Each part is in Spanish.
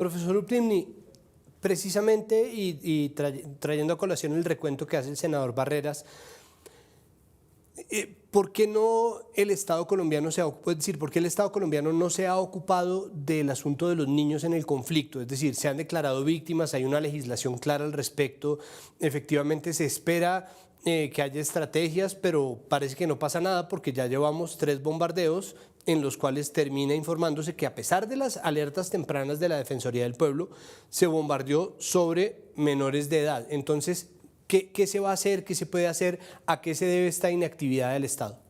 Profesor Uplimni, precisamente trayendo a colación el recuento que hace el senador Barreras, ¿por qué no el Estado colombiano es decir, por qué el Estado colombiano no se ha ocupado del asunto de los niños en el conflicto? Es decir, se han declarado víctimas, hay una legislación clara al respecto, efectivamente se espera que haya estrategias, pero parece que no pasa nada porque ya llevamos 3 bombardeos en los cuales termina informándose que a pesar de las alertas tempranas de la Defensoría del Pueblo, se bombardeó sobre menores de edad. Entonces, ¿qué se va a hacer? ¿Qué se puede hacer? ¿A qué se debe esta inactividad del Estado?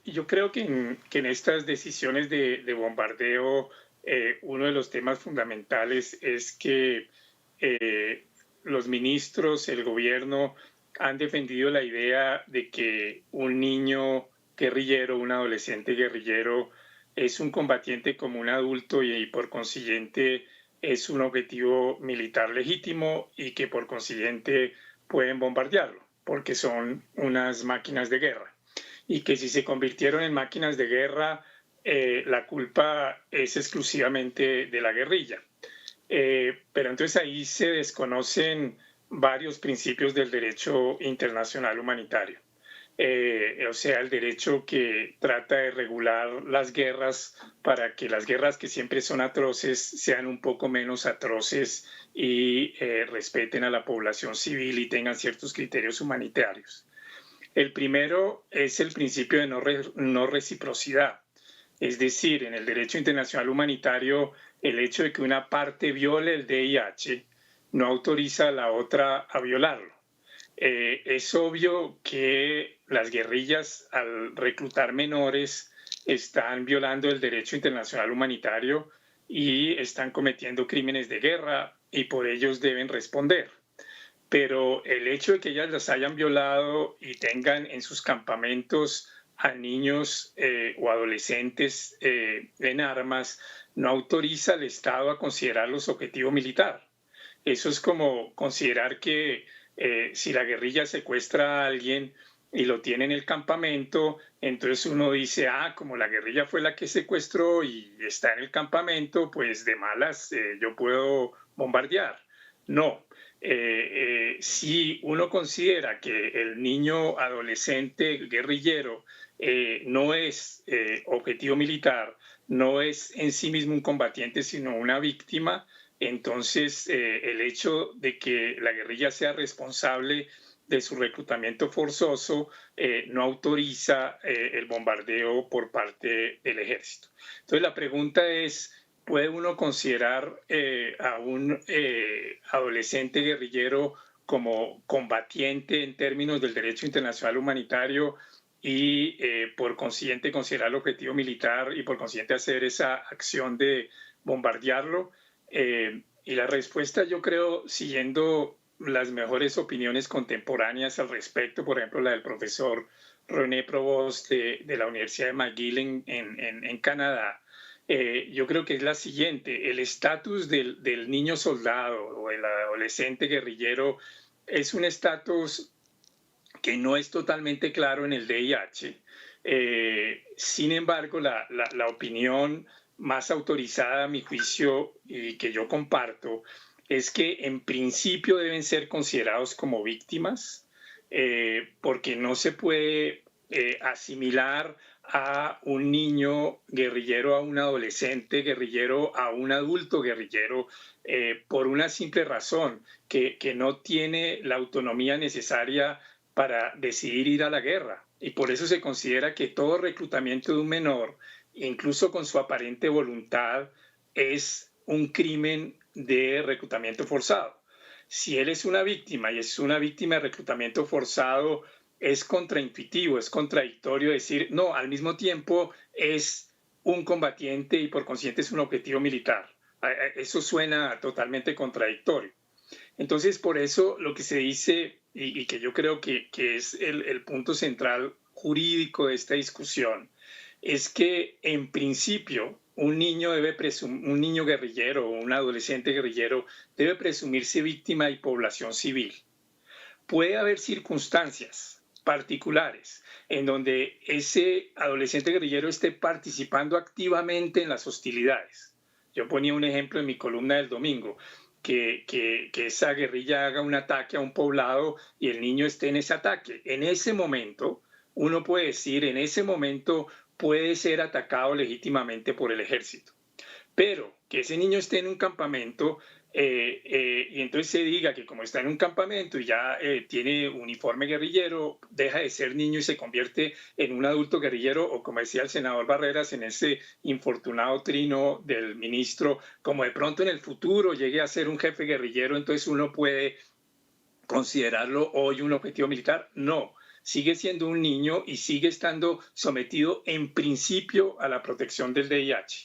Yo creo que en estas decisiones de bombardeo, uno de los temas fundamentales es que eh, los ministros, el gobierno, han defendido la idea de que un niño guerrillero, un adolescente guerrillero, es un combatiente como un adulto y por consiguiente es un objetivo militar legítimo y que por consiguiente pueden bombardearlo, porque son unas máquinas de guerra y que si se convirtieron en máquinas de guerra, la culpa es exclusivamente de la guerrilla. Pero entonces ahí se desconocen varios principios del derecho internacional humanitario. O sea, el derecho que trata de regular las guerras para que las guerras que siempre son atroces sean un poco menos atroces y respeten a la población civil y tengan ciertos criterios humanitarios. El primero es el principio de no reciprocidad. Es decir, en el derecho internacional humanitario, el hecho de que una parte viole el DIH no autoriza a la otra a violarlo. Es obvio que las guerrillas, al reclutar menores, están violando el derecho internacional humanitario y están cometiendo crímenes de guerra y por ellos deben responder. Pero el hecho de que ellas las hayan violado y tengan en sus campamentos a niños o adolescentes en armas no autoriza al Estado a considerarlos objetivo militar. Eso es como considerar que si la guerrilla secuestra a alguien y lo tiene en el campamento, entonces uno dice, como la guerrilla fue la que secuestró y está en el campamento, pues de malas yo puedo bombardear. No, si uno considera que el niño adolescente guerrillero no es objetivo militar, no es en sí mismo un combatiente, sino una víctima, entonces el hecho de que la guerrilla sea responsable de su reclutamiento forzoso no autoriza el bombardeo por parte del ejército. Entonces la pregunta es, ¿puede uno considerar a un adolescente guerrillero como combatiente en términos del derecho internacional humanitario y por consiguiente considerar el objetivo militar y por consiguiente hacer esa acción de bombardearlo? Y la respuesta, yo creo, siguiendo las mejores opiniones contemporáneas al respecto, por ejemplo, la del profesor René Provost de la Universidad de McGill en Canadá, yo creo que es la siguiente: el estatus del niño soldado o el adolescente guerrillero es un estatus que no es totalmente claro en el DIH. Sin embargo, la opinión más autorizada a mi juicio y que yo comparto es que en principio deben ser considerados como víctimas porque no se puede asimilar a un niño guerrillero, a un adolescente guerrillero, a un adulto guerrillero, por una simple razón, que no tiene la autonomía necesaria para decidir ir a la guerra. Y por eso se considera que todo reclutamiento de un menor, incluso con su aparente voluntad, es un crimen de reclutamiento forzado. Si él es una víctima y es una víctima de reclutamiento forzado, es contraintuitivo, es contradictorio decir, no, al mismo tiempo es un combatiente y por consiguiente es un objetivo militar. Eso suena totalmente contradictorio. Entonces, por eso lo que se dice, y que yo creo que es el punto central jurídico de esta discusión, es que en principio un niño un niño guerrillero o un adolescente guerrillero debe presumirse víctima y población civil. Puede haber circunstancias particulares en donde ese adolescente guerrillero esté participando activamente en las hostilidades. Yo ponía un ejemplo en mi columna del domingo, que esa guerrilla haga un ataque a un poblado y el niño esté en ese ataque. En ese momento, uno puede decir, en ese momento puede ser atacado legítimamente por el ejército. Pero que ese niño esté en un campamento y entonces se diga que como está en un campamento y ya tiene uniforme guerrillero, deja de ser niño y se convierte en un adulto guerrillero, o como decía el senador Barreras en ese infortunado trino del ministro, como de pronto en el futuro llegue a ser un jefe guerrillero, entonces uno puede considerarlo hoy un objetivo militar. No, sigue siendo un niño y sigue estando sometido en principio a la protección del VIH.